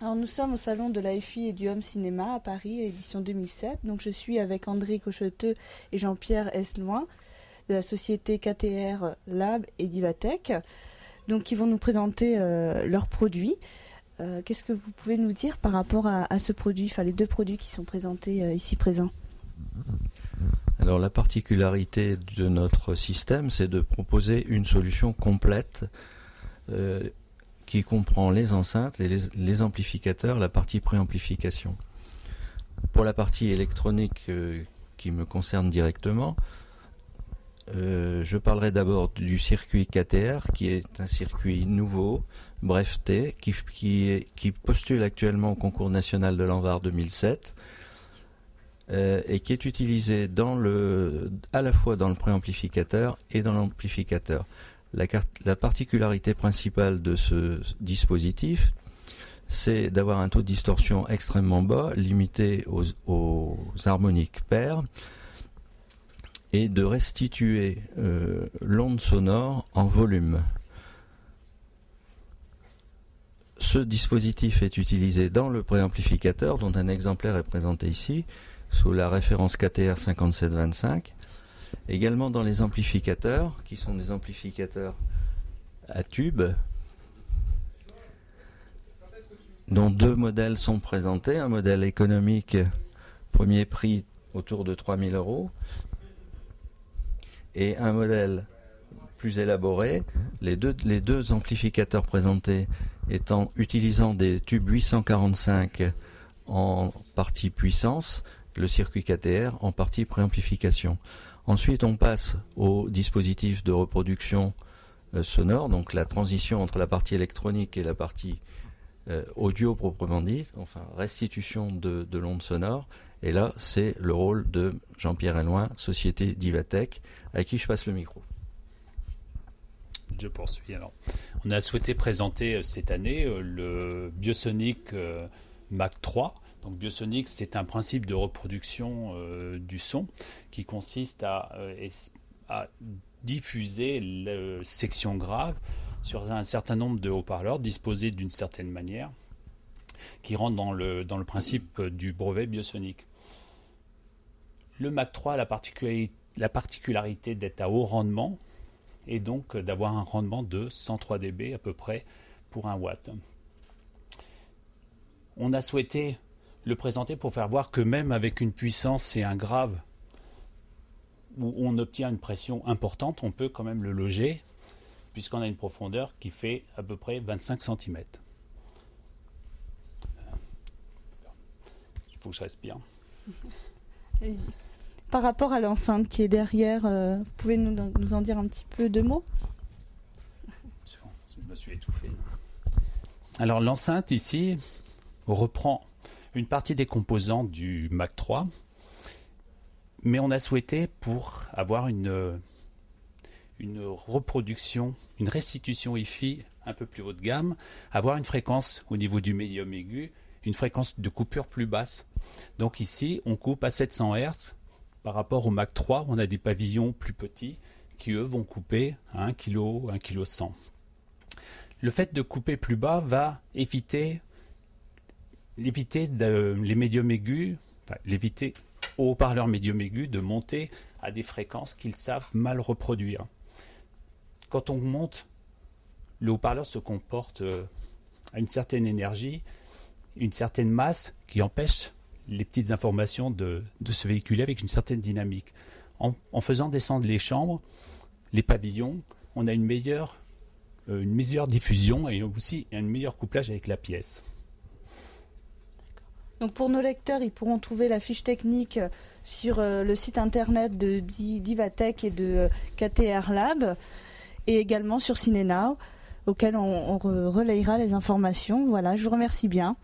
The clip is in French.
Alors nous sommes au salon de la FI et du Home Cinéma à Paris, édition 2007. Donc je suis avec André Cocheteux et Jean-Pierre Esloin de la société KTR Lab et Divatech, donc qui vont nous présenter leurs produits. Qu'est-ce que vous pouvez nous dire par rapport à ce produit, enfin les deux produits qui sont présentés ici présents? Alors la particularité de notre système, c'est de proposer une solution complète qui comprend les enceintes, les amplificateurs, la partie préamplification. Pour la partie électronique qui me concerne directement, je parlerai d'abord du circuit KTR, qui est un circuit nouveau, breveté, qui postule actuellement au concours national de l'Anvar 2007, et qui est utilisé à la fois dans le préamplificateur et dans l'amplificateur. La particularité principale de ce dispositif, c'est d'avoir un taux de distorsion extrêmement bas, limité aux harmoniques paires, et de restituer l'onde sonore en volume. Ce dispositif est utilisé dans le préamplificateur, dont un exemplaire est présenté ici, sous la référence KTR 5725. Également dans les amplificateurs, qui sont des amplificateurs à tube, dont deux modèles sont présentés. Un modèle économique, premier prix autour de 3 000 €, et un modèle plus élaboré. Les deux amplificateurs présentés utilisant des tubes 845 en partie puissance, le circuit KTR en partie préamplification. Ensuite, on passe au dispositif de reproduction sonore, donc la transition entre la partie électronique et la partie audio proprement dit, enfin restitution de l'onde sonore. Et là, c'est le rôle de Jean-Pierre Esloin, société Divatech, à qui je passe le micro. Je poursuis alors. On a souhaité présenter cette année le Biosonic Mac 3. Donc Biosonic, c'est un principe de reproduction du son qui consiste à diffuser la section grave sur un certain nombre de haut-parleurs disposés d'une certaine manière qui rentrent dans le principe du brevet Biosonic. Le Mac 3 a la particularité d'être à haut rendement et donc d'avoir un rendement de 103 dB à peu près pour 1 watt. On a souhaité le présenter pour faire voir que même avec une puissance et un grave où on obtient une pression importante, on peut quand même le loger puisqu'on a une profondeur qui fait à peu près 25 cm. Il faut que je respire. Allez-y. Par rapport à l'enceinte qui est derrière, vous pouvez nous en dire un petit peu de mots? Je me suis étouffé. Alors l'enceinte ici reprend une partie des composants du Mac 3, mais on a souhaité, pour avoir une reproduction, une restitution Hi-Fi un peu plus haut de gamme, avoir une fréquence au niveau du médium aigu, une fréquence de coupure plus basse. Donc ici, on coupe à 700 Hz. Par rapport au Mac 3, on a des pavillons plus petits qui, eux, vont couper à 1 kg, 1 kg 100. Le fait de couper plus bas va éviter les médiums aigus, l'éviter aux haut-parleurs médium aigus de monter à des fréquences qu'ils savent mal reproduire. Quand on monte, le haut-parleur se comporte à une certaine énergie, une certaine masse qui empêche les petites informations de se véhiculer avec une certaine dynamique. En faisant descendre les chambres, les pavillons, on a une meilleure diffusion et aussi un meilleur couplage avec la pièce. Donc pour nos lecteurs, ils pourront trouver la fiche technique sur le site internet de Divatech et de KTR Lab et également sur CinéNow, auquel on relayera les informations. Voilà, je vous remercie bien.